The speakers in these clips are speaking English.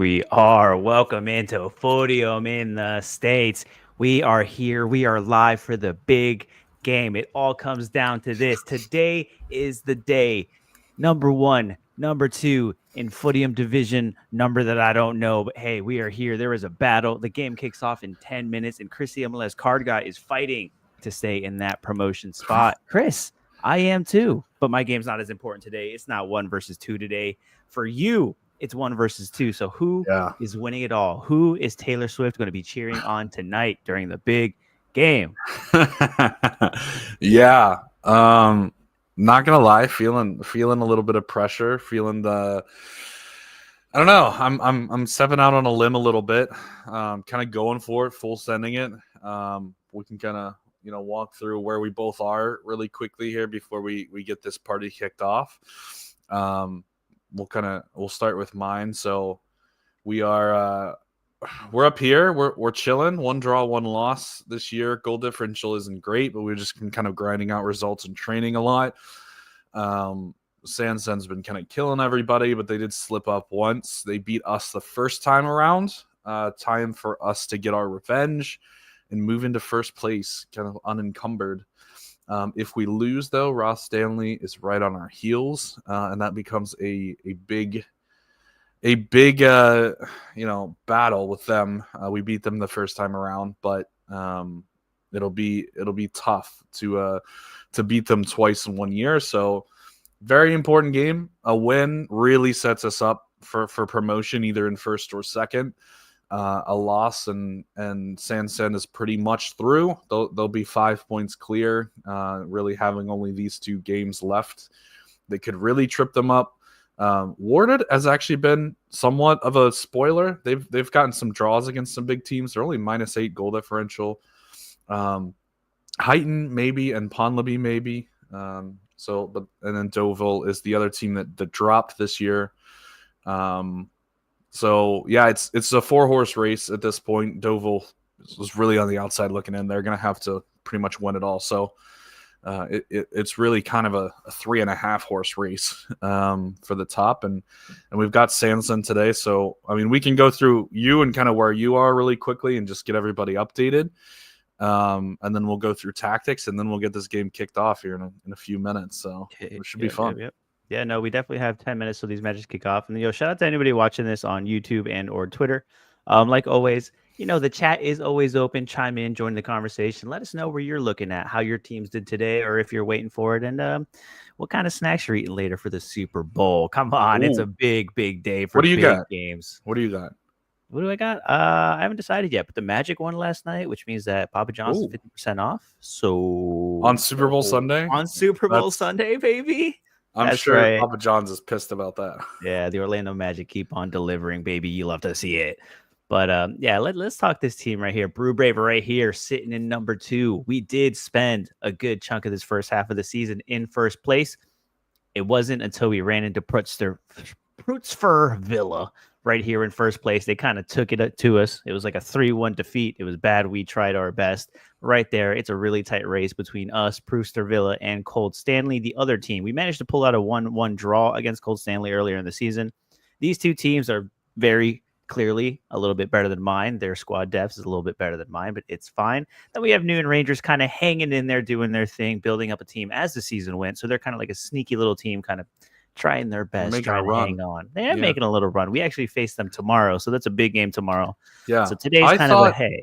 we are. Welcome into Footium in the States. We are here. We are live for the big game. It all comes down to this. Today is the day. Number one, number two in Footium division, number that I don't know. But hey, we are here. There is a battle. The game kicks off in 10 minutes, and Chris the MLS card guy is fighting to stay in that promotion spot. Chris, I am too, but my game's not as important today. It's not 1 versus 2 today. For you, it's 1 versus 2. So who is winning it all? Who is Taylor Swift going to be cheering on tonight during the big game? Yeah. Not gonna lie, feeling a little bit of pressure, feeling the I don't know. I'm stepping out on a limb a little bit. Kind of going for it, full sending it. We can kind of walk through where we both are really quickly here before we get this party kicked off. We'll start with mine. So we're up here. We're chilling. 1 draw, 1 loss this year. Goal differential isn't great, but we've just been kind of grinding out results and training a lot. Sansen's been kind of killing everybody, but they did slip up once. They beat us the first time around. Time for us to get our revenge and move into first place, kind of unencumbered. If we lose, though, Ross Stanley is right on our heels, and that becomes a big battle with them. We beat them the first time around, but it'll be tough to beat them twice in 1 year. So very important game. A win really sets us up for promotion, either in first or second. A loss and Sansen is pretty much through. They'll be 5 points clear. Really having only these 2 games left, they could really trip them up. Warded has actually been somewhat of a spoiler. They've gotten some draws against some big teams. They're only -8 goal differential. Heighton maybe and Ponleby maybe. And then Deauville is the other team that dropped this year. So yeah, it's a 4-horse race at this point. Deauville was really on the outside looking in. They're going to have to pretty much win it all. So it's really kind of a 3.5-horse race for the top, and we've got Sanson today. So I mean, we can go through you and kind of where you are really quickly and just get everybody updated, and then we'll go through tactics, and then we'll get this game kicked off here in a few minutes. So it should be fun. Yeah, no, we definitely have 10 minutes till these matches kick off. And shout out to anybody watching this on YouTube and or Twitter. Like always, the chat is always open. Chime in, join the conversation. Let us know where you're looking at, how your teams did today, or if you're waiting for it, and what kind of snacks you're eating later for the Super Bowl. Come on, It's a big day for big games. What do you got? What do I got? I haven't decided yet, but the Magic won last night, which means that Papa John's is 50% off. So on Super Bowl Sunday? On Super Bowl Sunday, baby. I'm sure Papa John's is pissed about that. Yeah, the Orlando Magic keep on delivering, baby. You love to see it. But yeah, let's talk this team right here. Brew Brave right here, sitting in number 2. We did spend a good chunk of this first half of the season in first place. It wasn't until we ran into Prutzfer Villa right here in first place. They kind of took it to us. It was like a 3-1 defeat. It was bad. We tried our best. Right there, it's a really tight race between us, Brewster Villa, and Cold Stanley, the other team. We managed to pull out a 1-1 draw against Cold Stanley earlier in the season. These 2 teams are very clearly a little bit better than mine. Their squad depth is a little bit better than mine, but it's fine. Then we have New and Rangers kind of hanging in there, doing their thing, building up a team as the season went. So they're kind of like a sneaky little team, kind of trying their best, trying to hang on. They're making a little run. We actually face them tomorrow, so that's a big game tomorrow. Yeah. So today's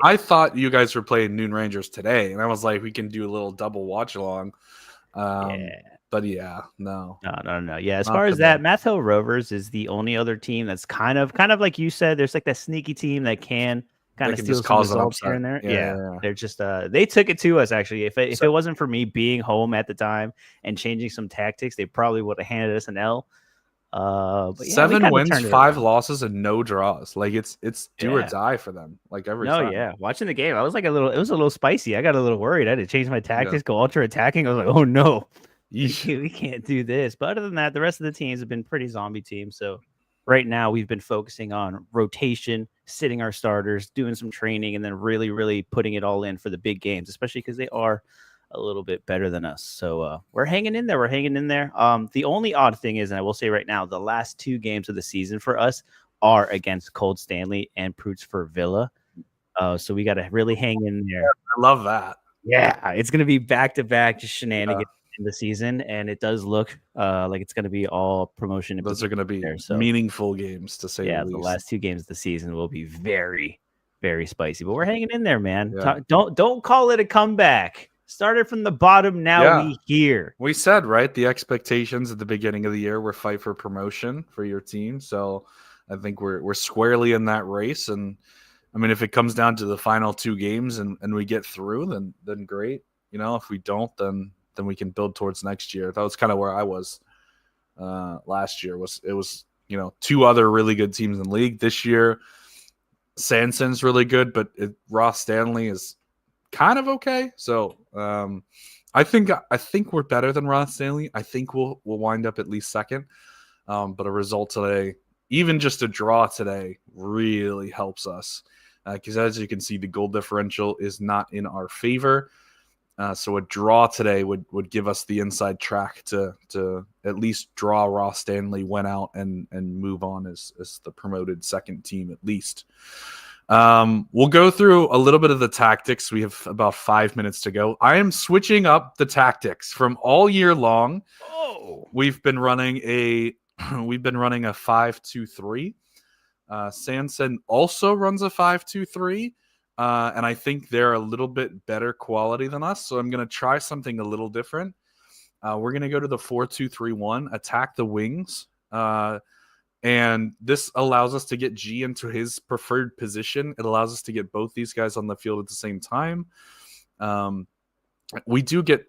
I thought you guys were playing Noon Rangers today, and I was like, we can do a little double watch along. But yeah, no. Yeah, as far as that, Math Hill Rovers is the only other team that's kind of like you said. There's like that sneaky team that can kind of steal some results here and there. Yeah. They're just they took it to us actually. If it wasn't for me being home at the time and changing some tactics, they probably would have handed us an L. But 7 wins, 5 losses, and no draws. Like it's do or die for them. Like every time. Yeah. Watching the game, I was like it was a little spicy. I got a little worried. I had to change my tactics, go ultra attacking. I was like, oh no, we can't do this. But other than that, the rest of the teams have been pretty zombie teams. So right now we've been focusing on rotation, sitting our starters, doing some training, and then really, really putting it all in for the big games, especially because they are a little bit better than us. So we're hanging in there. The only odd thing is, and I will say right now, the last 2 games of the season for us are against Cold Stanley and Proots for Villa. So we got to really hang in there. I love that. Yeah, it's going to be back-to-back just shenanigans in the season, and it does look like it's going to be all promotion. Those are going to be there, so. meaningful games, to say the least. The last 2 games of the season will be very, very spicy. But we're hanging in there, man. Yeah. Don't call it a comeback. Started from the bottom, now we here. We said, right, the expectations at the beginning of the year were fight for promotion for your team. So I think we're squarely in that race. And I mean, if it comes down to the final 2 games and we get through, then great. You know, if we don't, then we can build towards next year. That was kind of where I was last year. It was 2 other really good teams in the league. This year, Sanson's really good, but Ross Stanley is kind of okay. So I think we're better than Ross Stanley. I think we'll wind up at least second. But a result today, even just a draw today, really helps us because as you can see, the goal differential is not in our favor. So a draw today would give us the inside track to at least draw Ross Stanley, win out, and move on as the promoted second team at least. We'll go through a little bit of the tactics. We have about 5 minutes to go. I am switching up the tactics from all year long. We've been running a 5-2-3. Sanson also runs a 5-2-3. And I think they're a little bit better quality than us. So I'm going to try something a little different. We're going to go to the 4-2-3-1, attack the wings. And this allows us to get G into his preferred position. It allows us to get both these guys on the field at the same time. We do get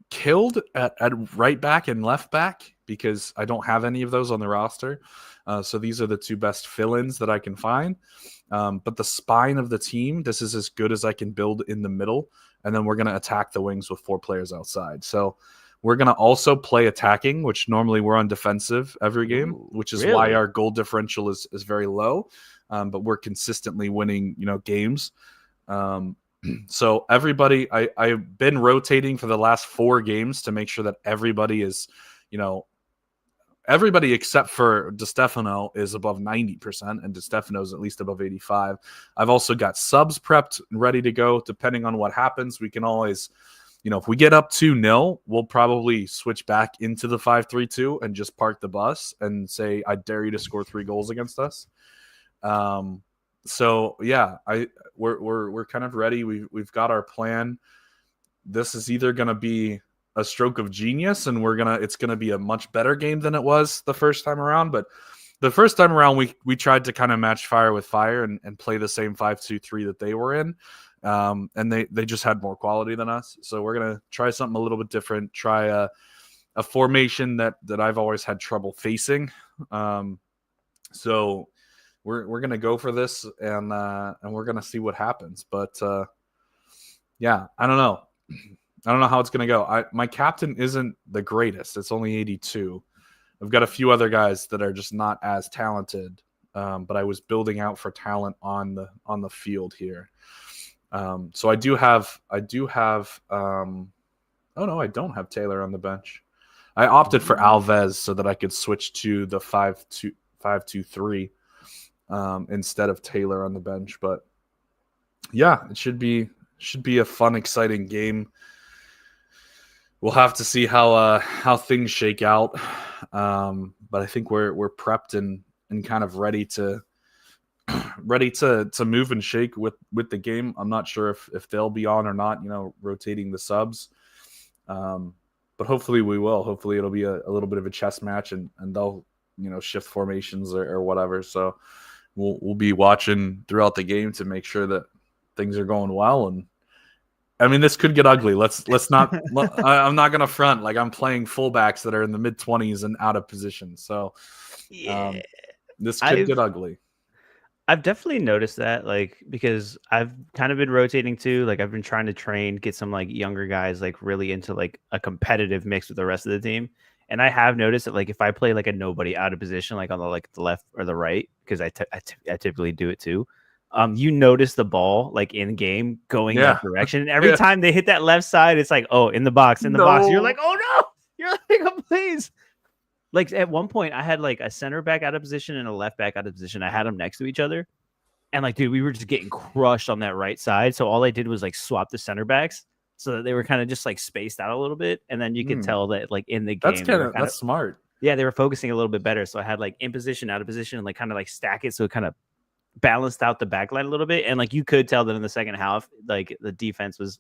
killed at right back and left back because I don't have any of those on the roster. So these are the 2 best fill-ins that I can find. But the spine of the team, this is as good as I can build in the middle. And then we're going to attack the wings with 4 players outside. So we're going to also play attacking, which normally we're on defensive every game, which is why our goal differential is very low. But we're consistently winning, games. So everybody, I've been rotating for the last 4 games to make sure that everybody is, everybody except for DeStefano is above 90%, and DeStefano is at least above 85. I've also got subs prepped and ready to go. Depending on what happens, we can always, if we get up 2-0, we'll probably switch back into the 5-3-2 and just park the bus and say, I dare you to score 3 goals against us. So yeah, we're kind of ready. We've got our plan. This is either going to be a stroke of genius and it's going to be a much better game than it was the first time around. But the first time around, we tried to kind of match fire with fire and play the same 5-2-3 that they were in. And they just had more quality than us. So we're going to try something a little bit different, try a formation that I've always had trouble facing. So we're going to go for this and we're going to see what happens. But yeah, I don't know. I don't know how it's going to go. My captain isn't the greatest. It's only 82. I've got a few other guys that are just not as talented, but I was building out for talent on the field here. So I do have. Oh no, I don't have Taylor on the bench. I opted for Alves so that I could switch to the 5-2-3 instead of Taylor on the bench. But yeah, it should be a fun, exciting game. We'll have to see how things shake out. But I think we're prepped and kind of ready to move and shake with the game. I'm not sure if they'll be on or not, rotating the subs. But hopefully we will. Hopefully it'll be a little bit of a chess match and they'll, shift formations or whatever. So we'll be watching throughout the game to make sure that things are going well. And I mean, this could get ugly. Let's not. I'm not gonna front like I'm playing fullbacks that are in the mid-20s and out of position. So yeah, this could get ugly. I've definitely noticed that, because I've kind of been rotating too. I've been trying to get some younger guys really into a competitive mix with the rest of the team. And I have noticed that if I play a nobody out of position, on the left or the right, because I typically do it too. You notice the ball in game going that direction, and every time they hit that left side, it's in the box, in the box. You're like, oh no! You're like, oh, please. Like at one point, I had like a center back out of position and a left back out of position. I had them next to each other, and like, dude, we were just getting crushed on that right side. So all I did was like swap the center backs so that they were kind of just like spaced out a little bit, and then you could tell that like in the game they were kind of That's smart. yeah, they were focusing a little bit better. So I had like in position, out of position, and like kind of like stack it so it kind of balanced out the back line a little bit. And like you could tell that in the second half, like the defense was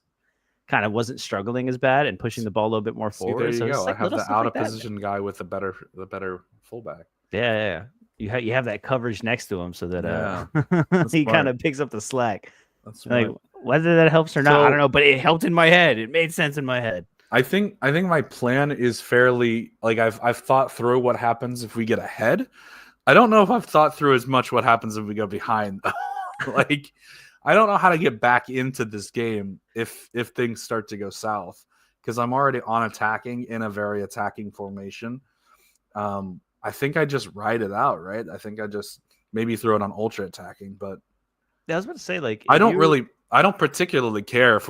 kind of wasn't struggling as bad and pushing the ball a little bit more See, forward. there you So it's go. I like have little the stuff out like of that. position guy with the better fullback. Yeah. You have that coverage next to him so that he smart. kind of picks up the slack. That's Like smart. whether that helps or not, I So- don't know, but it helped in my head. It made sense in my head. I think my plan is fairly like I've thought through what happens if we get ahead. I don't know if I've thought through as much what happens if we go behind. Like I don't know how to get back into this game if things start to go south because I'm already on attacking in a very attacking formation. I think I just ride it out, right? I think I just maybe throw it on ultra attacking, but Yeah, I was about to say like I don't particularly care if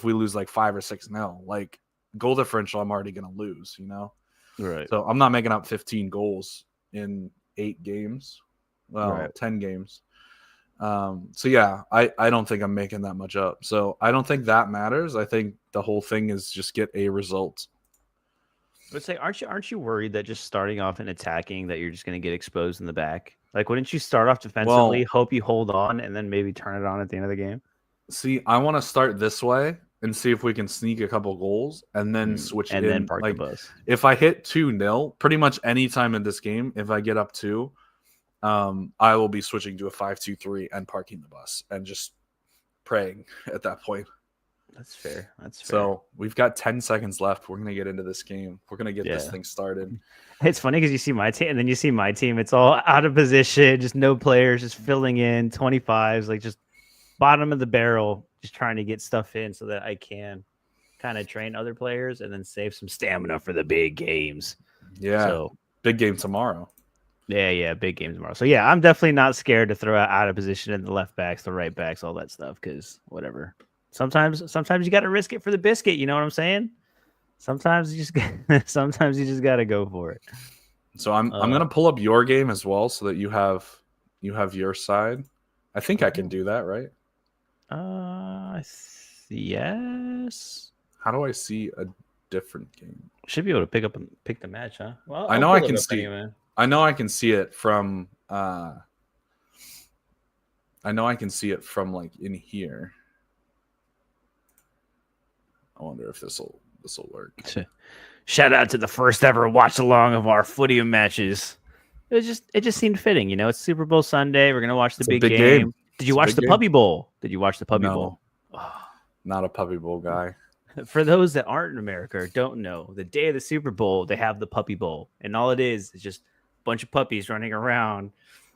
we lose like 5 or 6-0. Like goal differential, I'm already gonna lose, you know. right. So I'm not making up 15 goals in 8 games, well, Right. 10 games. So yeah, I don't think I'm making that much up. So I don't think that matters. I think the whole thing is just get a result. But say, aren't you worried that just starting off and attacking that you're just going to get exposed in the back? Like, wouldn't you start off defensively, hope you hold on, and then maybe turn it on at the end of the game? See, I want to start this way and see if we can sneak a couple goals and then switch and in. then park like the bus. if I hit 2-0, pretty much any time in this game, if I get up 2, I will be switching to a 5-2-3 and parking the bus and just praying at that point. That's fair. That's fair. So we've got 10 seconds left. We're gonna get into this game. We're gonna get this thing started. It's funny because you see my team and then you see my team. It's all out of position, just no players, just filling in 25s, like just bottom of the barrel, just trying to get stuff in so that I can kind of train other players and then save some stamina for the big games. Yeah. So big game tomorrow. Yeah, big game tomorrow. So yeah, I'm definitely not scared to throw out of position in the left backs, the right backs, all that stuff. Because whatever. Sometimes you got to risk it for the biscuit. You know what I'm saying? Sometimes you just got to go for it. So I'm gonna pull up your game as well, so that you have your side. I think I can do that, right? Yes. How do I see a different game? Should be able to pick the match, huh? Well, I know I can see. I know I can see it from. I know I can see it from like in here. I wonder if this will work. Shout out to the first ever watch along of our Footium matches. It just seemed fitting, you know. It's Super Bowl Sunday. We're gonna watch the big game. Did you watch the Puppy Bowl? Bowl? Not a Puppy Bowl guy. For those that aren't in America or don't know, the day of the Super Bowl, they have the Puppy Bowl, and all it is just a bunch of puppies running around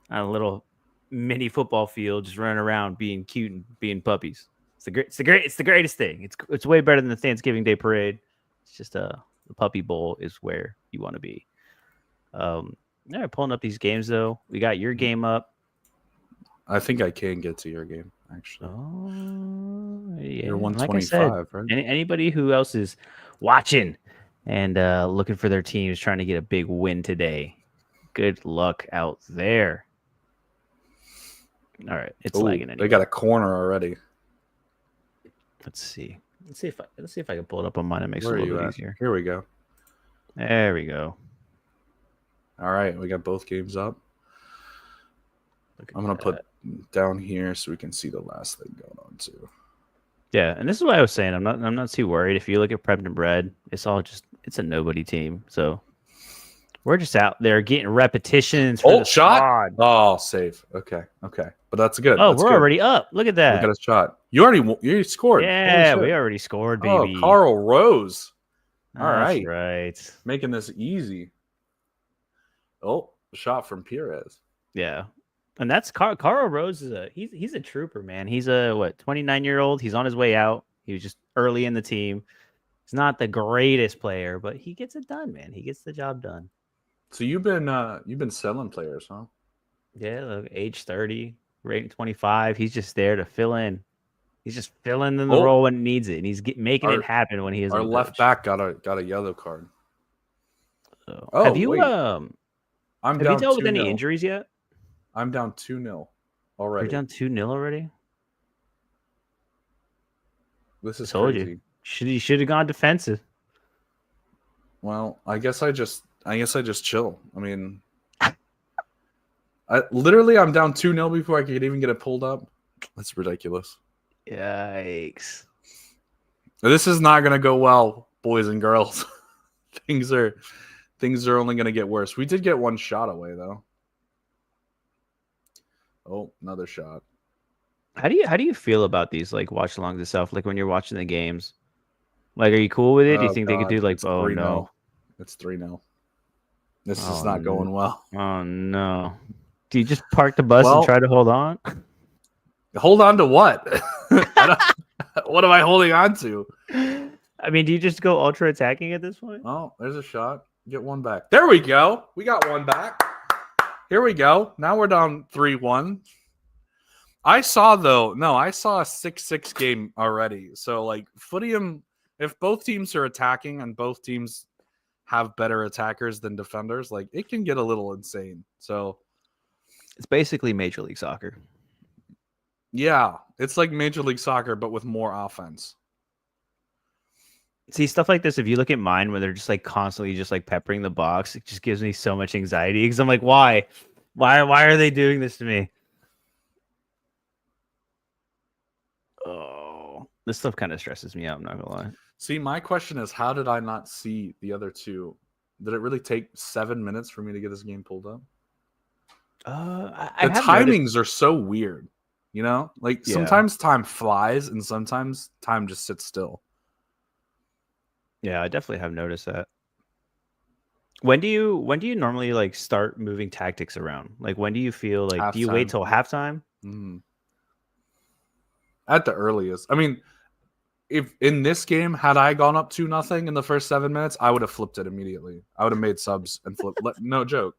on a little mini football field, just running around being cute and being puppies. It's the greatest thing. It's way better than the Thanksgiving Day parade. It's just the Puppy Bowl is where you want to be. Yeah, pulling up these games though. We got your game up. I think I can get to your game actually. Oh, yeah. You're 125, right? Anybody who else is watching and looking for their teams trying to get a big win today, good luck out there. All right, it's lagging. Anyway. They got a corner already. Let's see if I can pull it up on mine and make it a little bit easier. Here we go. There we go. All right, we got both games up. I'm gonna put down here so we can see the last thing going on too. Yeah, and this is what I was saying. I'm not too worried. If you look at Prepped and Bread, it's a nobody team. So we're just out there getting repetitions. For the shot. squad. Oh, save. Okay. But that's good. Oh, that's we're good. already up. Look at that. We got a shot. You scored. Yeah, we already scored, baby. Oh, Carl Rose. All That's right. right. Making this easy. Oh, shot from Perez. Yeah. And that's Carl Rose he's a trooper, man. He's a 29-year-old. He's on his way out. He was just early in the team. He's not the greatest player, but he gets it done, man. He gets the job done. So you've been selling players, huh? Yeah, look, age 30, rating 25. He's just there to fill in. He's just filling in the role when it needs it, and he's making it happen when he is. Our left back got a yellow card. So, Oh, wait. I'm have you down dealt with any 2-0. injuries yet? I'm down 2-0 You're already. down 2-0 already. This I is told crazy. you should have gone defensive. Well, I guess I just chill. I mean, I'm down 2-0 before I could even get it pulled up. That's ridiculous. Yikes. This is not going to go well, boys and girls. things are only going to get worse. We did get one shot away though. Oh, another shot. How do you feel about these like watch alongs and stuff? Like when you're watching the games, like are you cool with it? Do you Oh, think they could do like? It's Oh 3-0. no, It's 3-0. This is oh not going well. oh no. Do you just park the bus and try to hold on? Hold on to what? What am I holding on to? I mean, do you just go ultra attacking at this point? Oh, there's a shot. Get one back. There we go. We got one back. Here we go. Now we're down 3-1. I saw a 6-6 game already. So like Footium, if both teams are attacking and both teams have better attackers than defenders, like it can get a little insane. So it's basically Major League Soccer. Yeah, it's like Major League Soccer, but with more offense. See, stuff like this, if you look at mine where they're just like constantly just like peppering the box, it just gives me so much anxiety because I'm like, why? Why are they doing this to me? Oh, this stuff kind of stresses me out, I'm not gonna lie. See, my question is, how did I not see the other two? Did it really take 7 minutes for me to get this game pulled up? The timings are so weird, you know? Like sometimes time flies and sometimes time just sits still. Yeah, I definitely have noticed that. When do you normally like start moving tactics around? Like when do you feel like do you wait till halftime? At the earliest. I mean, if in this game had I gone up 2-0 in the first 7 minutes, I would have flipped it immediately. I would have made subs and flipped. No joke.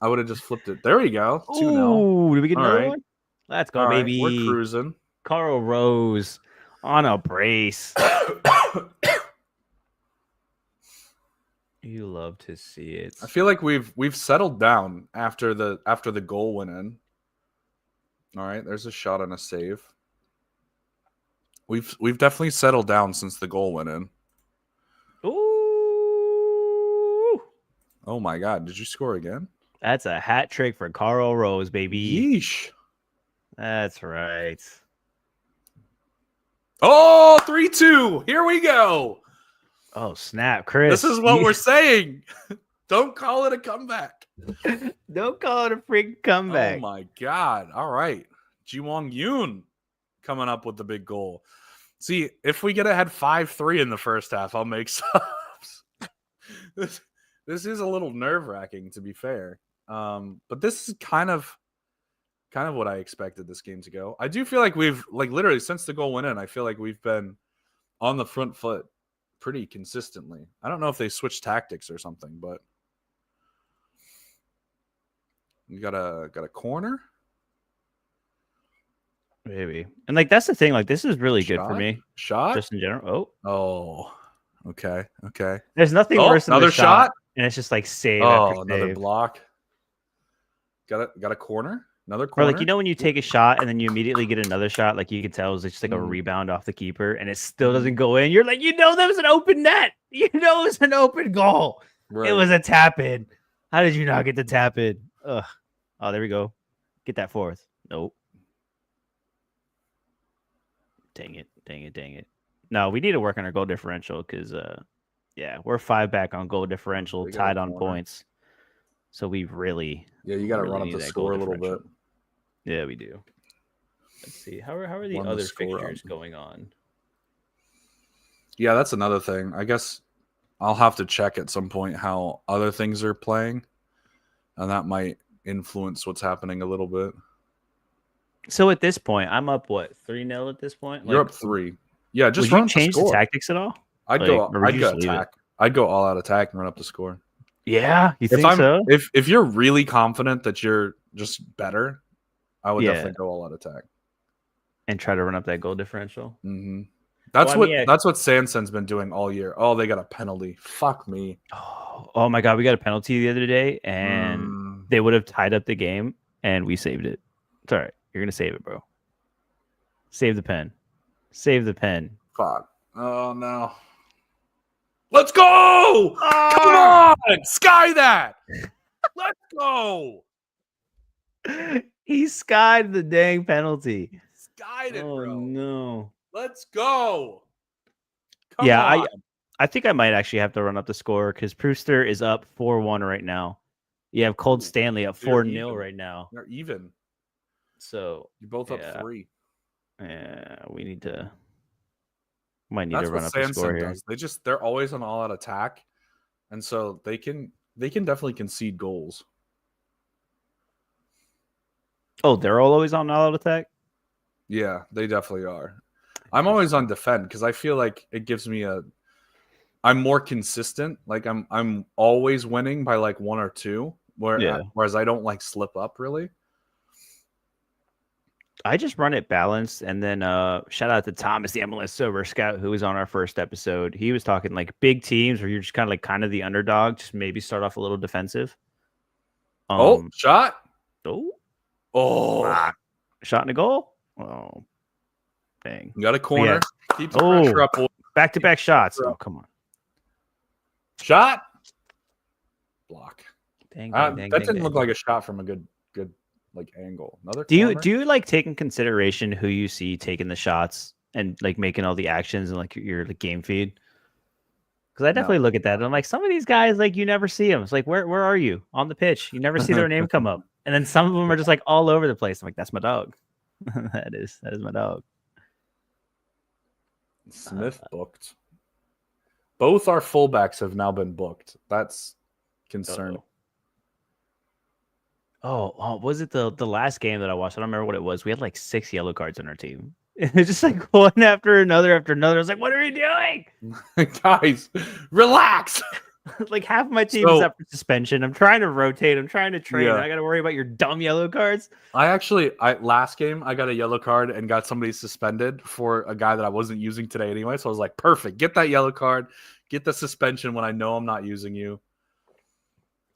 I would have just flipped it. There we go. 2-0. Did we get another one? Let's go, baby. We're cruising. Carl Rose on a brace. You love to see it. I feel like we've settled down after the goal went in. All right, there's a shot and a save. We've definitely settled down since the goal went in. Ooh! Oh my God! Did you score again? That's a hat trick for Carl Rose, baby. Yeesh. That's right. Oh, 3-2. Here we go. Oh, snap, Chris. This is what we're saying. Don't call it a comeback. Don't call it a freaking comeback. Oh, my God. All right. Jiwon Yoon coming up with the big goal. See, if we get ahead 5-3 in the first half, I'll make subs. This is a little nerve-wracking, to be fair. But this is kind of what I expected this game to go. I do feel like we've, like, literally since the goal went in, I feel like we've been on the front foot pretty consistently. I don't know if they switched tactics or something, but we got a corner. Maybe. And like that's the thing, like this is really good for me. Shot? Just in general. Oh. Okay. There's nothing worse than another shot. And it's just like save after save. Another block. Got a corner. Another corner. Or like, you know, when you take a shot and then you immediately get another shot, like you can tell it's just like a rebound off the keeper and it still doesn't go in. You're like, that was an open net. It was an open goal. Right. It was a tap in. How did you not get the tap in? Ugh. Oh, there we go. Get that fourth. Nope. Dang it. No, we need to work on our goal differential because, we're 5 back on goal differential, tied on points. So we really, you got to run up the score a little bit. Yeah, we do. Let's see. How are the other fixtures going on? Yeah, that's another thing. I guess I'll have to check at some point how other things are playing, and that might influence what's happening a little bit. So at this point, I'm up 3-0 at this point. You're up 3. Yeah, just would you change the tactics at all? I'd go attack. I'd go all out attack and run up the score. Yeah, you think so? If you're really confident that you're just better, I would definitely go all out attack and try to run up that goal differential. Mm-hmm. That's what Sansen's been doing all year. Oh, they got a penalty. Fuck me. Oh, Oh my God, we got a penalty the other day, and they would have tied up the game, and we saved it. It's all right. You're gonna save it, bro. Save the pen. Save the pen. Fuck. Oh no. Let's go! Come on! Sky that! Let's go! He skied the dang penalty. Skied it, Oh bro. no. Let's go. Come Yeah, on. I think I might actually have to run up the score because Brewster is up 4-1 right now. You have Cold Stanley up 4-0 right now. They're even. So you're both up 3. Yeah, we might need That's to run what up the score Samson here. does. They're always on all-out attack, and so they can definitely concede goals. Oh, they're all always on all-out attack? Yeah, they definitely are. I'm always on defend because I feel like it gives me I'm more consistent. Like I'm always winning by like 1 or 2, whereas I don't like slip up really. I just run it balanced, and then shout out to Thomas, the MLS Sober Scout, who was on our first episode. He was talking like big teams where you're just kind of the underdog, just maybe start off a little defensive. Shot. Oh, shot in a goal. Oh, dang! You got a corner. Yeah. Keep the pressure up. Back-to-back shots. Oh, come on. Shot. Block. Dang, that didn't look like a shot from a good like angle. Another. Do you like take in consideration who you see taking the shots and like making all the actions and like your game feed? Because I definitely look at that and I'm like, some of these guys, like, you never see them. It's like, where are you on the pitch? You never see their name come up. And then some of them are just like all over the place. I'm like, that's my dog. that is my dog. Smith booked. Both our fullbacks have now been booked. That's concerning. Oh, was it the last game that I watched? I don't remember what it was. We had like 6 yellow cards on our team. It's just like one after another after another. I was like, what are we doing? Guys, relax. Like half of my team is up for suspension. I'm trying to rotate. I'm trying to train. I got to worry about your dumb yellow cards. Last game, I got a yellow card and got somebody suspended for a guy that I wasn't using today anyway. So I was like, perfect. Get that yellow card. Get the suspension when I know I'm not using you.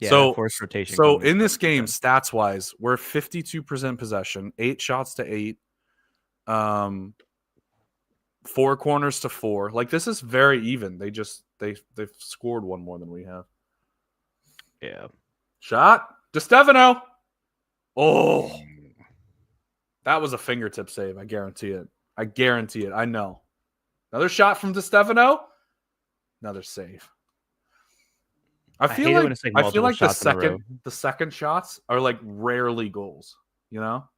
Yeah, so forced rotation. So in this game, stats wise, we're 52% possession, 8 shots to 8, 4 corners to 4. Like, this is very even. They've scored one more than we have. Yeah. Shot. DeStefano. Oh, that was a fingertip save. I guarantee it. I know. Another shot from DeStefano. Another save. I feel like the second shots are like rarely goals, you know?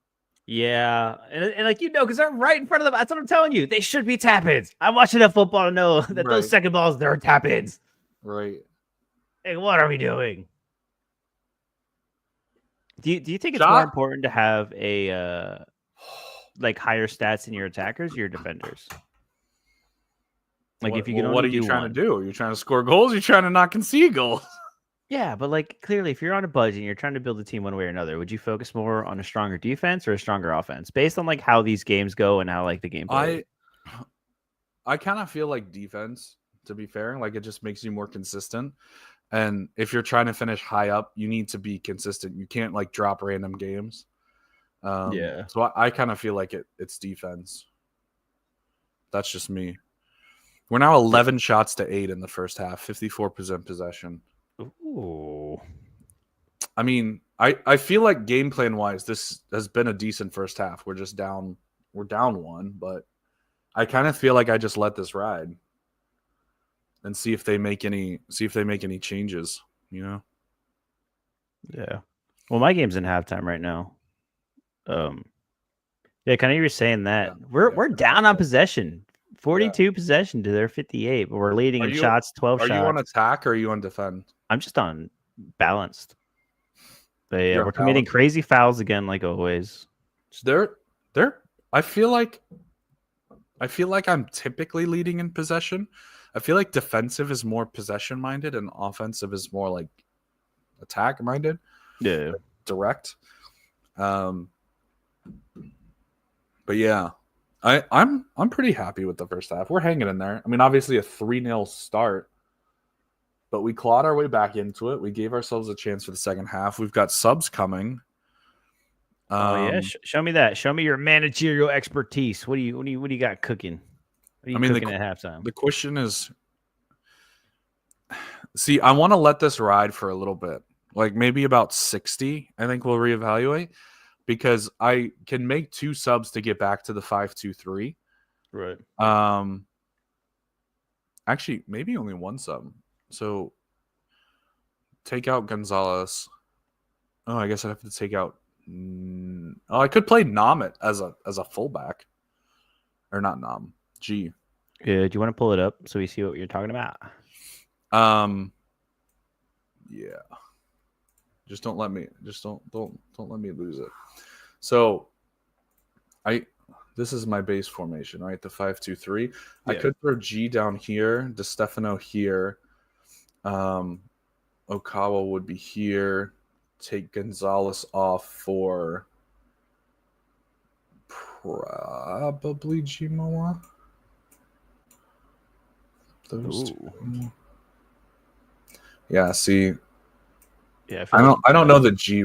Yeah. And like, because they're right in front of them. That's what I'm telling you. They should be tap-ins. I'm watching enough football to know that those second balls, they're tap-ins. Right. Hey, what are we doing? Do you think it's more important to have a like higher stats in your attackers or your defenders? Like, if you can what are you trying to do? Are you trying to score goals? You're trying to not concede goals. Yeah, but like, clearly, if you're on a budget and you're trying to build a team one way or another, would you focus more on a stronger defense or a stronger offense based on like how these games go and how like the game plays? I kind of feel like defense, to be fair. Like, it just makes you more consistent. And if you're trying to finish high up, you need to be consistent. You can't like drop random games. So I kind of feel like it's defense. That's just me. We're now 11 shots to 8 in the first half, 54% possession. Ooh. I mean, I feel like game plan wise, this has been a decent first half. We're down 1, but I kind of feel like I just let this ride and see if they make any changes, you know? Yeah. Well, my game's in halftime right now. Yeah, kind of you were saying that. We're down on possession. 42 possession to their 58, but we're leading in shots, 12 shots. Are you on attack or are you on defend? I'm just on balanced. But yeah, we're committing crazy fouls again, like always. I feel like I'm typically leading in possession. I feel like defensive is more possession minded and offensive is more like attack minded. Yeah. Direct. But yeah. I'm pretty happy with the first half. We're hanging in there. I mean, obviously a 3-0 start, but we clawed our way back into it. We gave ourselves a chance for the second half. We've got subs coming. Oh yeah, show me that. Show me your managerial expertise. What do you got cooking? What are you cooking at halftime? The question is, see, I want to let this ride for a little bit, like maybe about 60. I think we'll reevaluate because I can make 2 subs to get back to the 5-2-3. Right. Actually, maybe only 1 sub. So take out Gonzalez. Oh, I guess I'd have to take out. Oh, I could play Nam as a fullback, or not Nam. G. Yeah. Do you want to pull it up so we see what you're talking about? Yeah. Just don't let me. Just don't let me lose it. So, this is my base formation, right? The 5-2-3. Yeah. I could throw G down here, DeStefano here. Okawa would be here. Take Gonzalez off for probably Gmoa. Those 2. Yeah, see. Yeah, I don't know the G.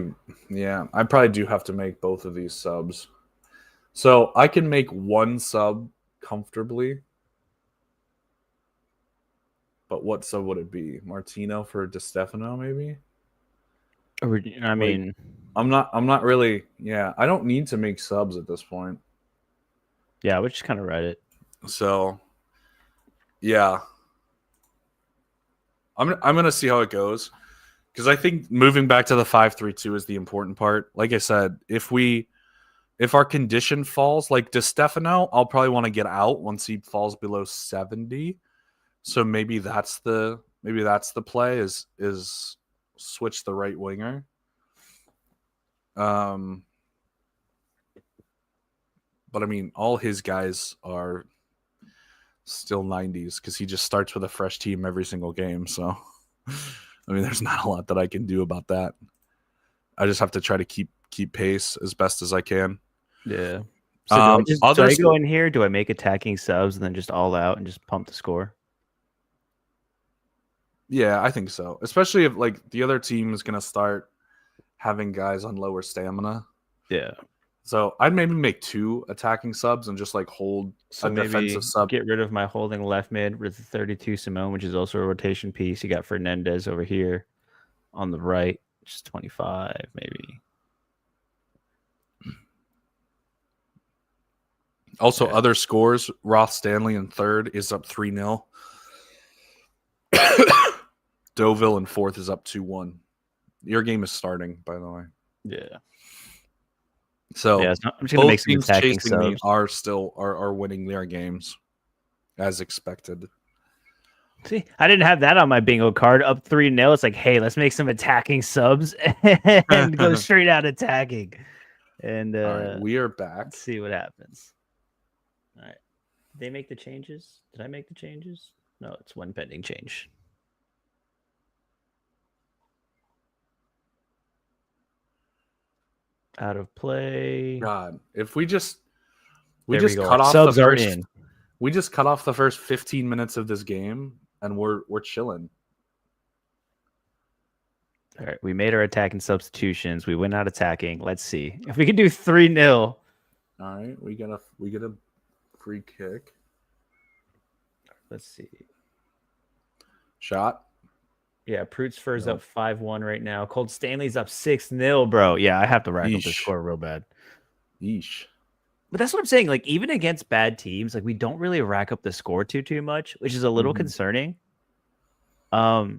Yeah, I probably do have to make both of these subs. So I can make 1 sub comfortably. But what sub would it be? Martino for DeStefano, maybe? I mean, I'm not really. Yeah, I don't need to make subs at this point. Yeah, we'll just kind of write it. So, yeah, I'm gonna see how it goes because I think moving back to the 5-3-2 is the important part. Like I said, if our condition falls, like DeStefano, I'll probably want to get out once he falls below 70. So maybe that's the play is switch the right winger. But I mean, all his guys are still 90s because he just starts with a fresh team every single game. So, I mean, there's not a lot that I can do about that. I just have to try to keep pace as best as I can. Yeah. So do I go in here? Do I make attacking subs and then just all out and just pump the score? Yeah, I think so. Especially if like the other team is going to start having guys on lower stamina. Yeah. So I'd maybe make 2 attacking subs and just like hold a defensive sub. Get rid of my holding left mid with the 32 Simone, which is also a rotation piece. You got Fernandez over here on the right, which is 25 maybe. Also, other scores, Roth Stanley in 3rd is up 3-0. Deauville in 4th is up 2-1. Your game is starting, by the way. Yeah. So I'm just gonna make some attacking chasing me subs. are winning their games as expected. See, I didn't have that on my bingo card. Up 3-0. It's like, hey, let's make some attacking subs and go straight out attacking. And all right, we are back. Let's see what happens. All right. Did they make the changes? Did I make the changes? No, it's one pending change. Out of play. God, if we just cut off subs the first, are in. We just cut off the first 15 minutes of this game and we're chilling. All right, we made our attacking substitutions. We went out attacking. Let's see if we can do 3-0. All right, we get a free kick. Let's see. Shot. Yeah, Prutzfur's up 5-1 right now. Cold Stanley's up 6-0, bro. Yeah, I have to rack up the score real bad. Yeesh. But that's what I'm saying. Like, even against bad teams, like we don't really rack up the score too much, which is a little concerning. But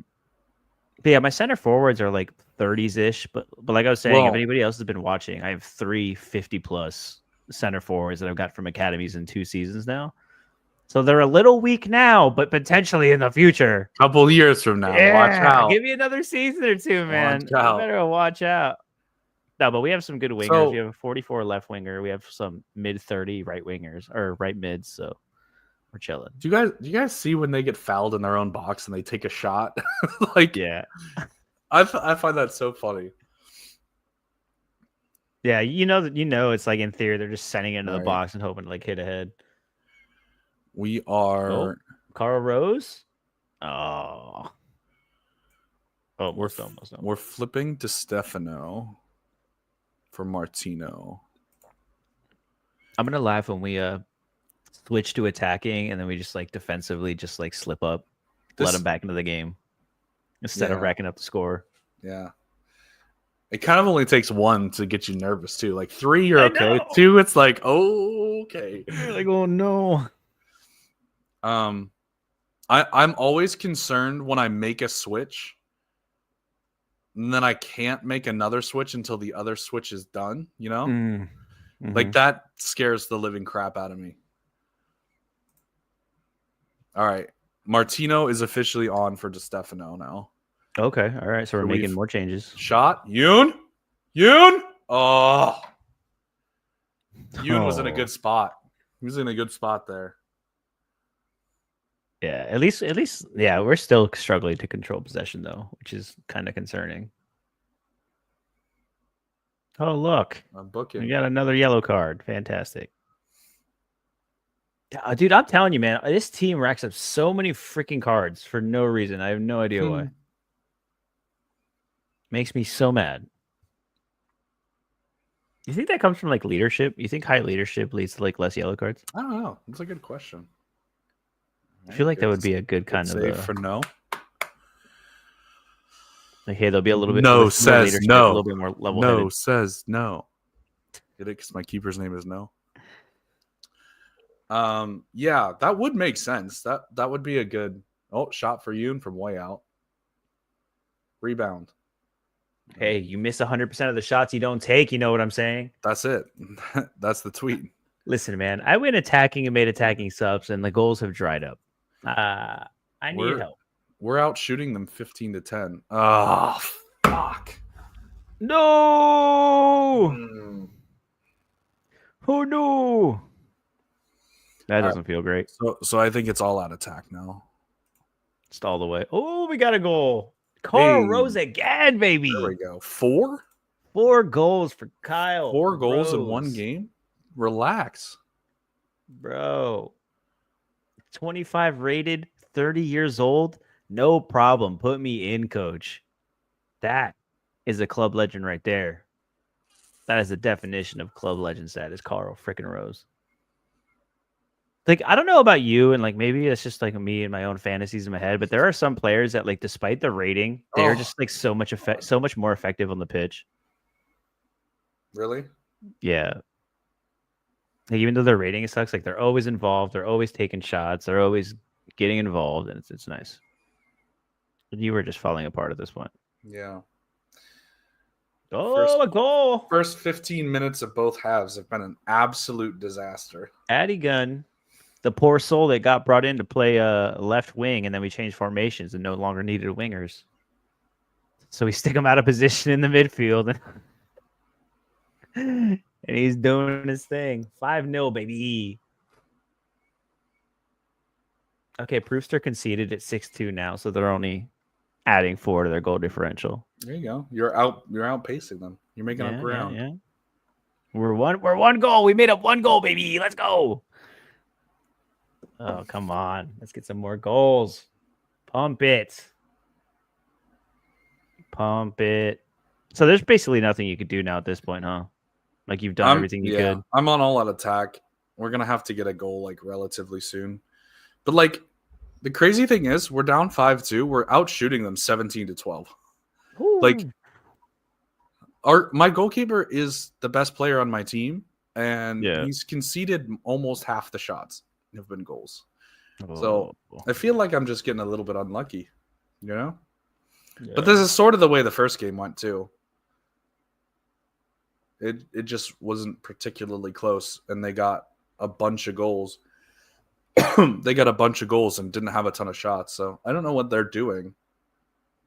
yeah, my center forwards are like 30s-ish. But like I was saying, if anybody else has been watching, I have 3 50+ center forwards that I've got from academies in 2 seasons now. So they're a little weak now, but potentially in the future. Couple years from now. Yeah, watch out. Give me another season or 2, man. You better watch out. No, but we have some good wingers. We have a 44 left winger. We have some mid-30 right wingers or right mids. So we're chilling. Do you guys see when they get fouled in their own box and they take a shot? Like, yeah, I find that so funny. Yeah, it's like in theory they're just sending it into the box and hoping to like hit ahead. We are Carl Rose. Oh, Almost, almost. We're flipping to Stefano for Martino. I'm gonna laugh when we switch to attacking and then we just like defensively just like slip up, let them back into the game instead of racking up the score. Yeah. It kind of only takes one to get you nervous too. Like 3, you're okay. 2, it's like, oh, okay. You're like, oh no. I'm always concerned when I make a switch, and then I can't make another switch until the other switch is done. You know, like that scares the living crap out of me. All right, Martino is officially on for DeStefano now. Okay, all right. So we're making more changes. Shot Yoon. Oh, Yoon was in a good spot. He was in a good spot there. Yeah, at least, yeah, we're still struggling to control possession though, which is kind of concerning. Oh, look, I'm booking. We got another yellow card. Fantastic. Dude, I'm telling you, man, this team racks up so many freaking cards for no reason. I have no idea why. Makes me so mad. You think that comes from like leadership? You think high leadership leads to like less yellow cards? I don't know. That's a good question. I feel like that would be a good kind of for no. Like, hey, there'll be a little bit. No says no. A little bit more level. No says no. Get it? Because my keeper's name is No. Yeah, that would make sense. That would be a good shot for you and from way out. Rebound. Hey, you miss 100% of the shots you don't take. You know what I'm saying? That's it. That's the tweet. Listen, man, I went attacking and made attacking subs, and the goals have dried up. I need help. We're out shooting them 15-10. Oh, fuck. No. Oh, no. That doesn't feel great. So I think it's all out attack now. Just all the way. Oh, we got a goal. Carl Rose again, baby. There we go. 4? 4 goals for Kyle. 4 goals in one game? Relax. Bro. 25 rated, 30 years old. No problem. Put me in, coach. That is a club legend right there. That is the definition of club legend status, Carl freaking Rose. Like, I don't know about you, and like maybe it's just like me and my own fantasies in my head, but there are some players that, like, despite the rating, they're just like so much more effective on the pitch. Really? Yeah. Like, even though their rating sucks, like they're always involved, they're always taking shots, they're always getting involved, and it's nice. But you were just falling apart at this point. Yeah. A goal. First 15 minutes of both halves have been an absolute disaster. Addy Gunn, the poor soul that got brought in to play left wing, and then we changed formations and no longer needed wingers. So we stick him out of position in the midfield. And he's doing his thing. 5-0, baby. Okay, Brewster conceded at 6-2 now, so they're only adding 4 to their goal differential. There you go. You're outpacing them. You're making up ground. Yeah. We're one goal. We made up 1 goal, baby. Let's go. Oh, come on. Let's get some more goals. Pump it. So there's basically nothing you could do now at this point, huh? Like, you've done everything you could. I'm on all out attack. We're going to have to get a goal, like, relatively soon. But, like, the crazy thing is we're down 5-2. We're out shooting them 17-12. Ooh. Like, my goalkeeper is the best player on my team, and he's conceded almost half the shots have been goals. So I feel like I'm just getting a little bit unlucky, you know? Yeah. But this is sort of the way the first game went too. It just wasn't particularly close, and they got a bunch of goals. They got a bunch of goals and didn't have a ton of shots. So I don't know what they're doing.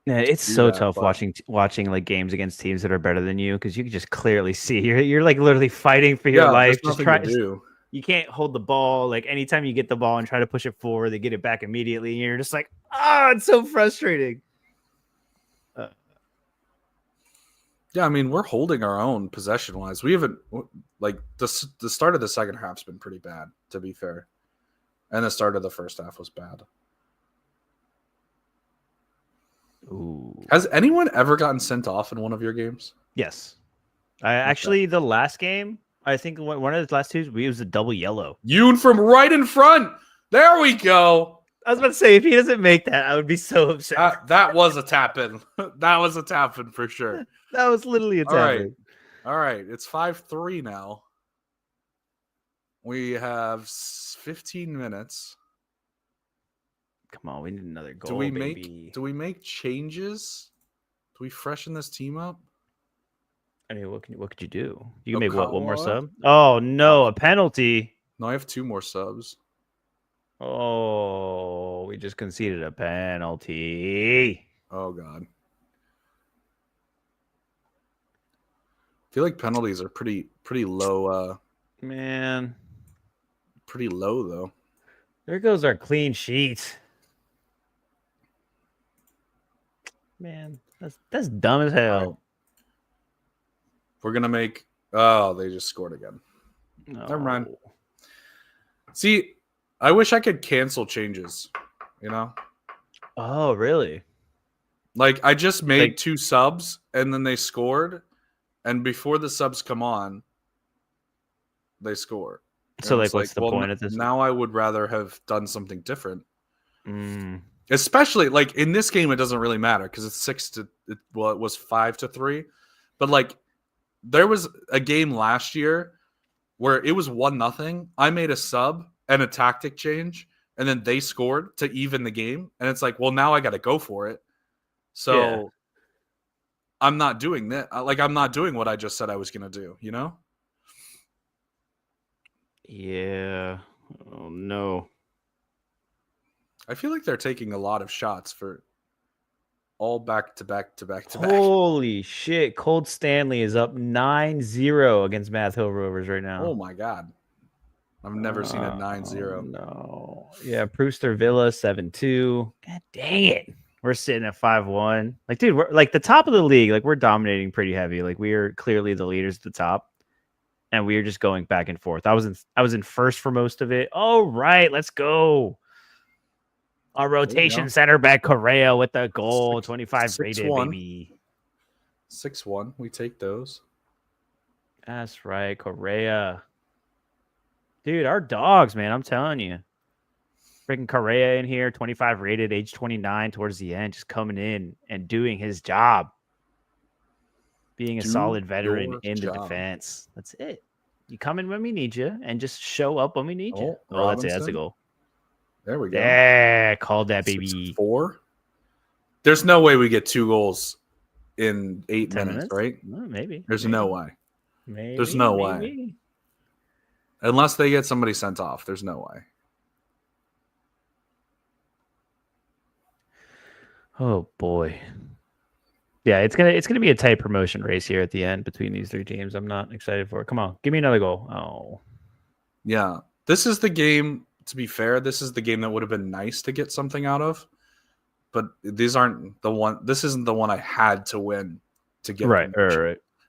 Yeah, it's so tough watching like games against teams that are better than you, because you can just clearly see you're like literally fighting for your life. Just trying to do. You can't hold the ball. Like, anytime you get the ball and try to push it forward, they get it back immediately, and you're just like, it's so frustrating. Yeah, I mean, we're holding our own possession-wise. We haven't, like, the start of the second half's been pretty bad, to be fair. And the start of the first half was bad. Ooh. Has anyone ever gotten sent off in one of your games? Yes. Actually, the last game, I think one of the last two, we was a double yellow. Yoon from right in front. There we go. I was about to say, if he doesn't make that, I would be so upset. That was a tap in. That was a tap in for sure. That was literally a All right. tap-in. All right. It's 5-3 now. We have 15 minutes. Come on, we need another goal, Do we baby. make changes? Do we freshen this team up? I mean, what could you do? You can make one more Okawa? sub? Oh no, a penalty. No, I have 2 more subs. Oh, we just conceded a penalty. Oh god. I feel like penalties are pretty low. Man, Pretty low though. there goes our clean sheet. Man, that's dumb as hell. Right. We're gonna make. Oh, they just scored again. No. Never mind. See, I wish I could cancel changes. You know, Oh, really? like I just made Like- 2 subs and then they scored, and before the subs come on, they score. So, And like, it's what's the well, point of this? Now I would rather have done something different. Mm, Especially like in this game, it doesn't really matter because it's it was 5-3, but like there was a game last year where it was 1-0. I made a sub and a tactic change, and then they scored to even the game, and it's like, well, now I got to go for it. So Yeah. I'm not doing that. Like I'm not doing what I just said I was gonna do. You know? yeah. Oh no. I feel like they're taking a lot of shots for all back to back to back to back. Holy shit. Cold Stanley is up 9-0 against Math Hill Rovers right now. Oh my god. I've never seen it 9-0. No. Yeah, Brewster Villa 7-2. God dang it. We're sitting at 5-1. Like, dude, we're like the top of the league. Like, we're dominating pretty heavy. Like, we are clearly the leaders at the top. And we are just going back and forth. I was in first for most of it. All right, let's go. Our rotation center back Correa with the goal, 25 rated, 6-1. baby. 6-1. We take those. That's right, Correa. Dude, our dogs, man. I'm telling you. Freaking Correa in here, 25 rated, age 29 towards the end, just coming in and doing his job. Being a solid veteran in the defense. That's it. You come in when we need you and just show up when we need you. Oh, that's it. That's a goal. There we go. Yeah, called that, baby. 4. There's no way we get 2 goals in 8 minutes, right? Well, maybe. There's no way. Maybe. There's no way. Unless they get somebody sent off. There's no way. Oh boy. Yeah, it's gonna be a tight promotion race here at the end between these 3 teams. I'm not excited for it. Come on, give me another goal. Oh. Yeah. This is the game, to be fair, this is the game that would have been nice to get something out of. But these aren't the one. This isn't the one I had to win to get. Right.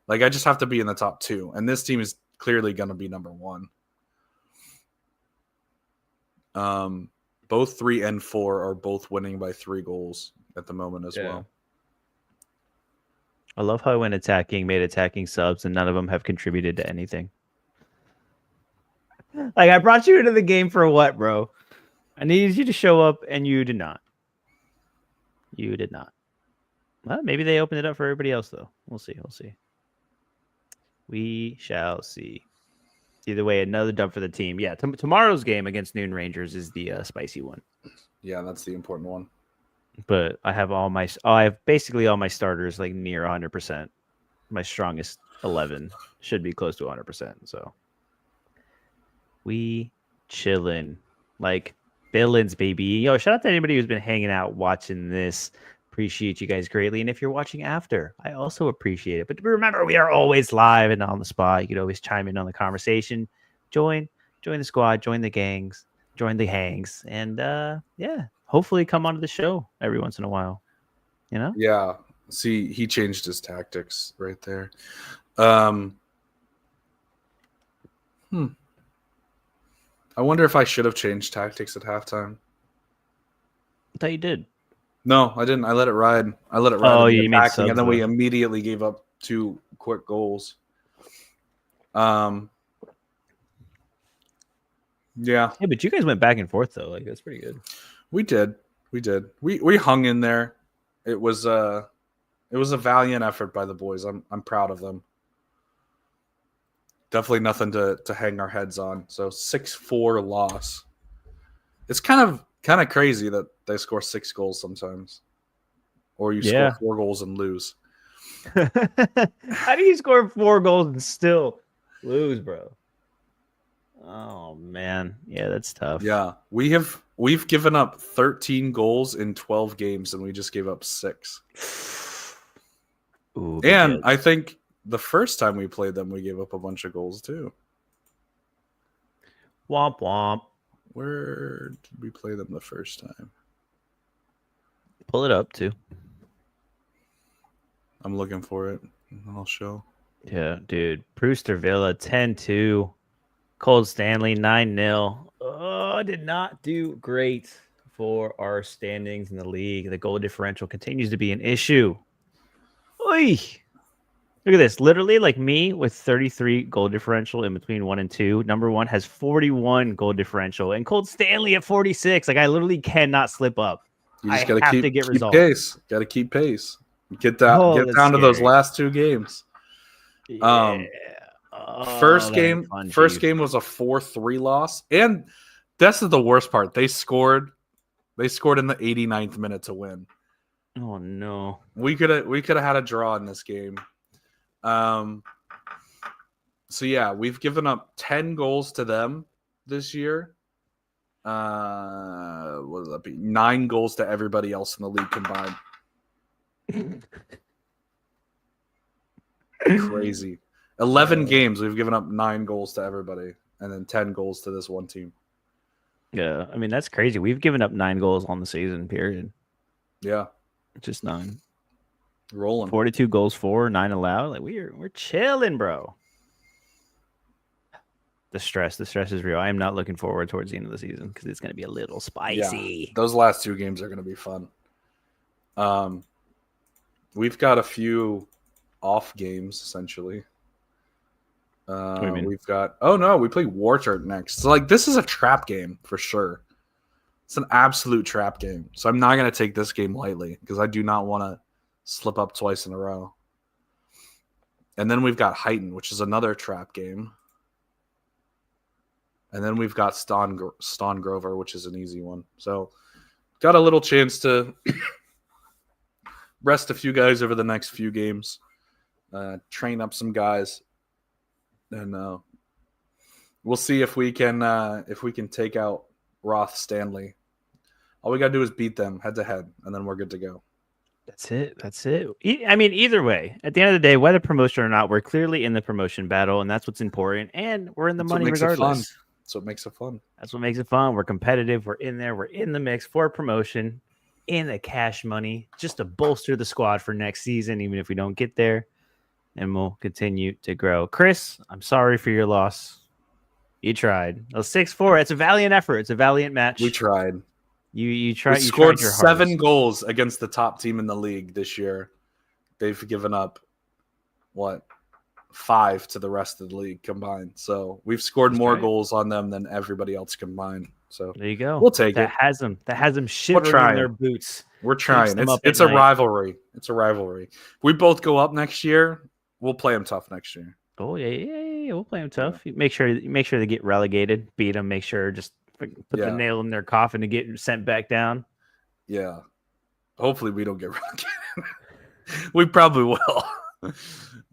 Like I just have to be in the top 2, and this team is clearly going to be number 1. Both 3 and 4 are both winning by 3 goals at the moment as well. I love how I went attacking, made attacking subs, and none of them have contributed to anything. Like, I brought you into the game for what, bro? I needed you to show up, and you did not. You did not. Well, maybe they opened it up for everybody else, though. We'll see. We'll see. We shall see. Either way, another dub for the team. Yeah, tomorrow's game against Noon Rangers is the spicy one. Yeah, that's the important one. But I have basically all my starters like near 100%. My strongest 11 should be close to 100%. So we chillin', like villains, baby. Yo, shout out to anybody who's been hanging out watching this. Appreciate you guys greatly. And if you're watching after, I also appreciate it. But remember, we are always live and on the spot. You could always chime in on the conversation. Join the squad, join the gangs, join the hangs, and yeah, hopefully come onto the show every once in a while. You know? Yeah. See, he changed his tactics right there. I wonder if I should have changed tactics at halftime. I thought you did. No, I didn't. I let it ride. Oh, In the you made attacking, and subs then we though. immediately gave up 2 quick goals. Yeah, Yeah, but you guys went back and forth though. Like that's pretty good. we did. We hung in there. It was a valiant effort by the boys. I'm proud of them. Definitely nothing to hang our heads on. So 6-4 loss. It's kind of crazy that they score 6 goals sometimes, or you score Yeah. 4 goals and lose. How do you score 4 goals and still lose, bro? Oh man, yeah, that's tough. Yeah, we've given up 13 goals in 12 games, and we just gave up 6. Ooh, big And hit. I think the first time we played them, we gave up a bunch of goals too. Womp womp. Where did we play them the first time? Pull it up too. I'm looking for it. I'll show. Yeah, dude. Brewster Villa 10-2. Cold Stanley 9-0. Oh, did not do great for our standings in the league. The goal differential continues to be an issue. Oy. Look at this. Literally, like me with 33 goal differential in between 1 and 2. Number 1 has 41 goal differential, and Cold Stanley at 46. Like I literally cannot slip up. You I just got to have to keep get results. pace. Got to keep pace. Get Oh, down to those scary. last 2 games. Yeah. Oh, First that ain't game, fun, first Chief. game was a 4-3 loss, and that's the worst part. They scored in the 89th minute to win. Oh no. We could have had a draw in this game. So yeah, we've given up 10 goals to them this year. What does that be? 9 goals to everybody else in the league combined. Crazy. 11 games, we've given up 9 goals to everybody, and then 10 goals to this one team. Yeah, I mean that's crazy. We've given up 9 goals on the season. Period. Yeah, Just 9. rolling. 42 goals for, 9 allowed. Like we're chilling, bro. The stress is real. I am not looking forward towards the end of the season because it's going to be a little spicy. Yeah, those last 2 games are going to be fun. We've got a few off games essentially. What do you mean? We've got we play Warchart next. So like this is a trap game for sure. It's an absolute trap game. So I'm not going to take this game lightly because I do not want to slip up twice in a row. And then we've got Heighton, which is another trap game. And then we've got Ston Grover, which is an easy one. So got a little chance to rest a few guys over the next few games, train up some guys, and we'll see if we can take out Roth Stanley. All we got to do is beat them head to head, and then we're good to go. That's it. I mean, either way, at the end of the day, whether promotion or not, we're clearly in the promotion battle, and that's what's important. And we're in the money regardless. That's what makes it fun. That's what makes it fun. We're competitive. We're in there. We're in the mix for promotion, in the cash money, just to bolster the squad for next season, even if we don't get there. And we'll continue to grow. Chris, I'm sorry for your loss. You tried. 6-4. It's a valiant effort. It's a valiant match. We tried. You tried. We You scored tried your 7 hardest. goals against the top team in the league this year. They've given up 5 to the rest of the league combined. So we've scored more goals on them than everybody else combined. So there you go. We'll take that it. That has them shivering in their boots. We're trying. It's a rivalry. It's a rivalry. If we both go up next year, we'll play them tough next year. Oh yeah. We'll play them tough. Yeah. Make sure they get relegated, beat them. Make sure just put the nail in their coffin to get sent back down. Yeah. Hopefully we don't get relegated. We probably will.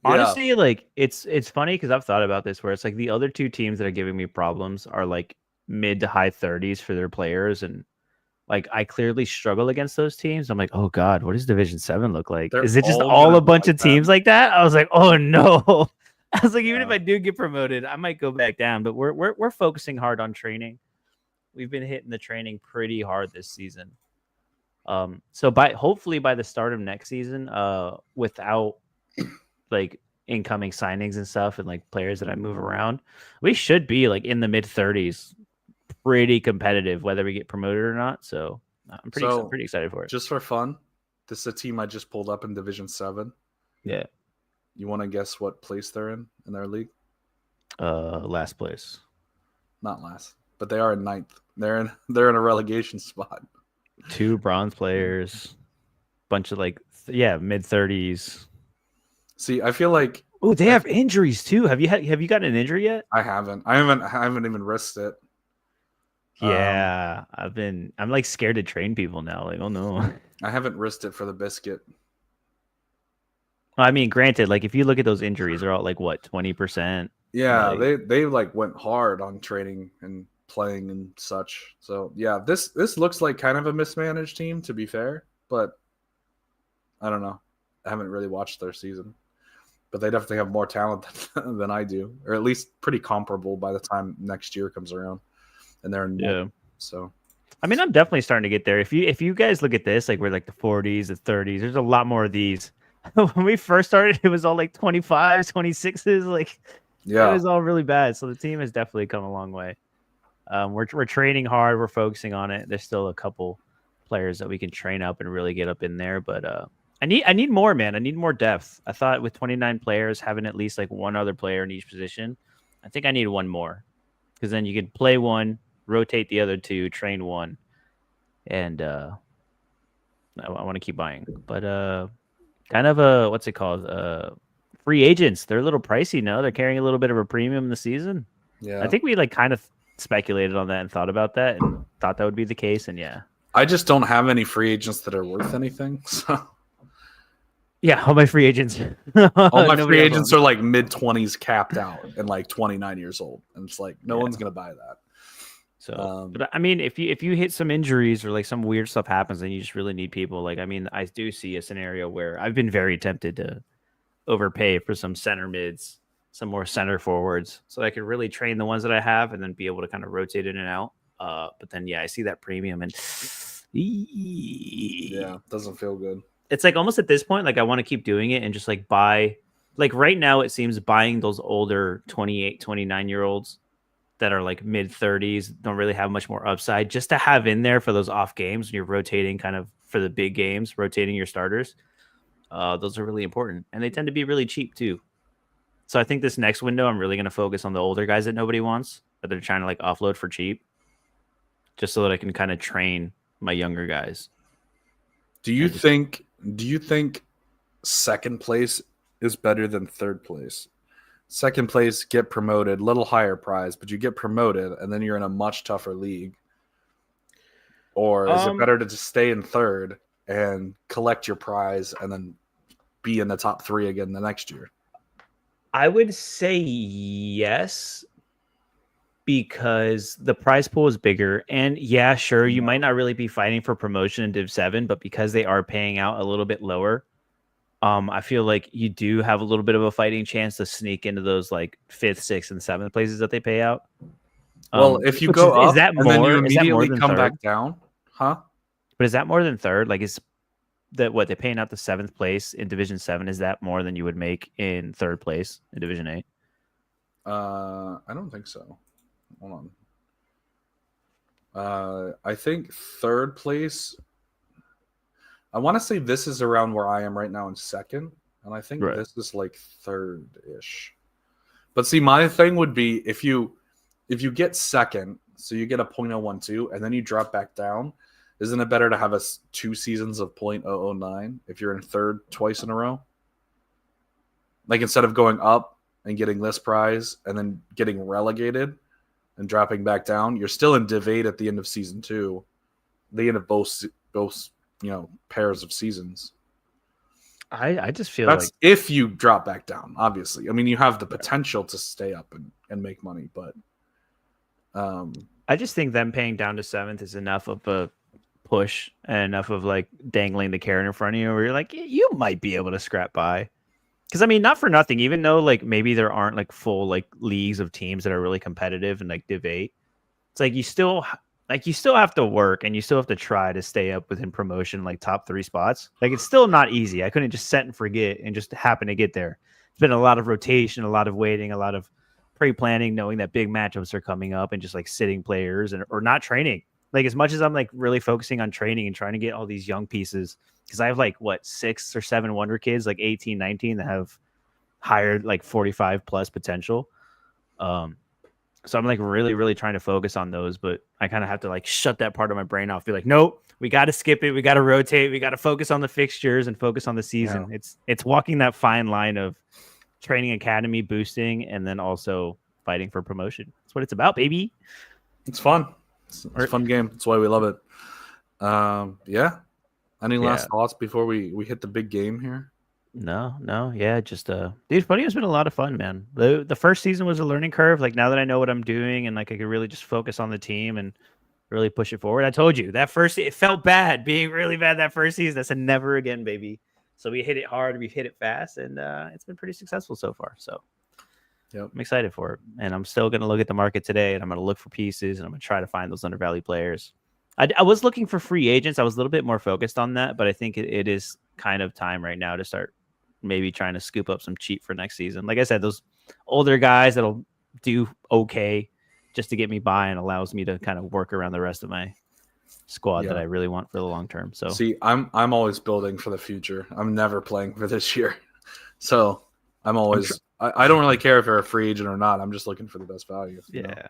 Honestly, like it's funny because I've thought about this where it's like the other 2 teams that are giving me problems are like mid to high 30s for their players, and like I clearly struggle against those teams. I'm like, oh god, what does Division 7 look like? Is it just all a bunch of teams like that? I was like, oh no. I was like, even if I do get promoted, I might go back down. But we're focusing hard on training. We've been hitting the training pretty hard this season. So hopefully by the start of next season, without like incoming signings and stuff and like players that I move around, we should be like in the mid 30s, pretty competitive whether we get promoted or not. So I'm So pretty excited for it. just for fun, this is a team I just pulled up in Division 7. Yeah. You want to guess what place they're in their league? Last place. Not last, but they are in ninth. They're in a relegation spot. 2 bronze players, bunch of like mid-30s. See, I feel like Oh, they have injuries too. Have you gotten an injury yet? I haven't even risked it. Yeah, I'm like scared to train people now. Like, oh no. I haven't risked it for the biscuit. I mean, granted, like if you look at those injuries, they're all like what, 20%? Yeah, Like, they like went hard on training and playing and such. So yeah, this looks like kind of a mismanaged team, to be fair, but I don't know. I haven't really watched their season, but they definitely have more talent than I do, or at least pretty comparable by the time next year comes around. And they're in yeah. So I mean, I'm definitely starting to get there. If you guys look at this, like we're like the 40s, the 30s, there's a lot more of these. When we first started, it was all like 25s, 26s. Like, yeah, it was all really bad. So the team has definitely come a long way. We're training hard. We're focusing on it. There's still a couple players that we can train up and really get up in there. But I need more, man. I need more depth. I thought with 29 players, having at least like one other player in each position, I think I need one more, because then you can play one, rotate the other 2, train one, and I want to keep buying. But kind of what's it called? Free agents. They're a little pricey now. They're carrying a little bit of a premium in the season. yeah. I think we like kind of speculated on that and thought about that and thought that would be the case. And yeah. I just don't have any free agents that are worth anything. So Yeah, all my free agents. all my free agents are like mid-20s capped out and like 29 years old. And it's like no one's gonna buy that. So, but I mean, if you hit some injuries or like some weird stuff happens, then you just really need people. Like, I mean, I do see a scenario where I've been very tempted to overpay for some center mids, some more center forwards, so I can really train the ones that I have and then be able to kind of rotate in and out. But then, yeah, I see that premium and yeah, doesn't feel good. It's like almost at this point, like I want to keep doing it and just like buy, like right now it seems buying those older 28, 29-year-olds that are like mid 30s, don't really have much more upside, just to have in there for those off games when you're rotating kind of for the big games, rotating your starters. Those are really important, and they tend to be really cheap too. So I think this next window, I'm really going to focus on the older guys that nobody wants, that they're trying to like offload for cheap, just so that I can kind of train my younger guys. Do you think second place is better than third place? Second place, get promoted, little higher prize, but you get promoted and then you're in a much tougher league. Or is it better to just stay in third and collect your prize and then be in the top 3 again the next year? I would say yes, because the prize pool is bigger. And yeah, sure, you might not really be fighting for promotion in Div 7, but because they are paying out a little bit lower, I feel like you do have a little bit of a fighting chance to sneak into those like 5th, 6th, and 7th places that they pay out. Well, if you go up is that and then you is that more immediately than come third? back down, huh? But is that more than third? Like, is that what they're paying out the 7th place in Division 7? Is that more than you would make in 3rd place in Division 8? I don't think so. Hold on. I think 3rd place. I want to say this is around where I am right now in 2nd, and I think this is like 3rd-ish. But see, my thing would be if you get 2nd, so you get a .012, and then you drop back down, isn't it better to have 2 seasons of .009 if you're in 3rd twice in a row? Like, instead of going up and getting this prize and then getting relegated and dropping back down, you're still in Div 8 at the end of season 2, the end of both pairs of seasons. I just feel that's like if you drop back down, obviously. I mean, you have the potential to stay up and make money, but I just think them paying down to 7th is enough of a push and enough of like dangling the carrot in front of you where you're like, you might be able to scrap by. Because I mean, not for nothing, even though like maybe there aren't like full like leagues of teams that are really competitive in like Div 8, it's like you still have to work and you still have to try to stay up within promotion, like top 3 spots. Like, it's still not easy. I couldn't just set and forget and just happen to get there. It's been a lot of rotation, a lot of waiting, a lot of pre-planning, knowing that big matchups are coming up and just like sitting players or not training. Like as much as I'm like really focusing on training and trying to get all these young pieces, because I have like what 6 or 7 wonder kids, like 18, 19 that have higher like 45 plus potential. So I'm like really, really trying to focus on those, but I kind of have to like shut that part of my brain off. Be like, nope, we got to skip it. We got to rotate. We got to focus on the fixtures and focus on the season. Yeah. It's walking that fine line of training academy boosting and then also fighting for promotion. That's what it's about, baby. It's fun. It's a fun game. That's why we love it. Yeah. Any last thoughts before we hit the big game here? No, yeah, just dude, Footium's been a lot of fun, man. The first season was a learning curve. Like now that I know what I'm doing and like I could really just focus on the team and really push it forward. I told you that it felt bad, being really bad that first season. I said never again, baby. So we hit it hard, we've hit it fast, and it's been pretty successful so far. So I'm excited for it. And I'm still gonna look at the market today and I'm gonna look for pieces and I'm gonna try to find those undervalued players. I was looking for free agents. I was a little bit more focused on that, but I think it is kind of time right now to start maybe trying to scoop up some cheap for next season. Like I said, those older guys that'll do okay just to get me by and allows me to kind of work around the rest of my squad that I really want for the long term. So see, I'm always building for the future. I'm never playing for this year. So I'm always I don't really care if you're a free agent or not. I'm just looking for the best value. Yeah. Know?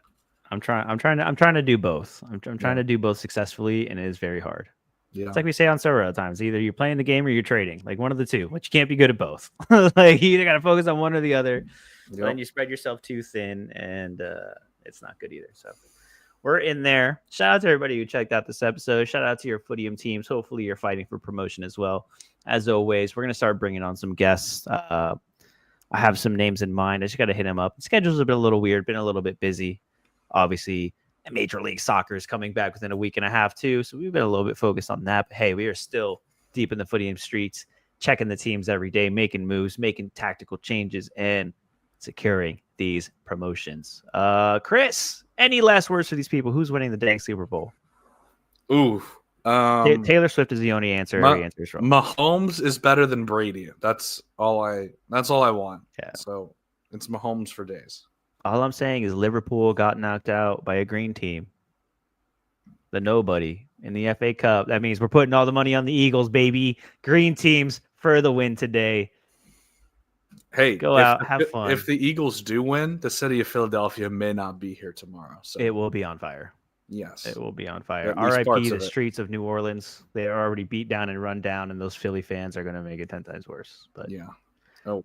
I'm trying to do both. I'm trying to do both successfully, and it is very hard. Yeah. It's like we say on several times, either you're playing the game or you're trading, like one of the two, but you can't be good at both. Like you either got to focus on one or the other. Then you spread yourself too thin and it's not good either. So we're in there. Shout out to everybody who checked out this episode. Shout out to your Footium teams. Hopefully you're fighting for promotion as well. As always, we're going to start bringing on some guests. I have some names in mind. I just got to hit them up. The schedule's a little weird, been a little bit busy. Obviously, Major League Soccer is coming back within a week and a half too, so we've been a little bit focused on that. But hey, we are still deep in the Footium streets, checking the teams every day, making moves, making tactical changes, and securing these promotions. Chris, any last words for these people? Who's winning the dang Super Bowl? Ooh, Taylor Swift is the only answer. Every answer is wrong. Mahomes is better than Brady. That's all I want. Yeah. So it's Mahomes for days. All I'm saying is Liverpool got knocked out by a green team. The nobody in the FA Cup. That means we're putting all the money on the Eagles, baby. Green teams for the win today. Hey, go out, have fun. If the Eagles do win, the city of Philadelphia may not be here tomorrow. So it will be on fire. Yes. It will be on fire. RIP the streets of New Orleans. They are already beat down and run down, and those Philly fans are going to make it 10 times worse. But yeah. Oh.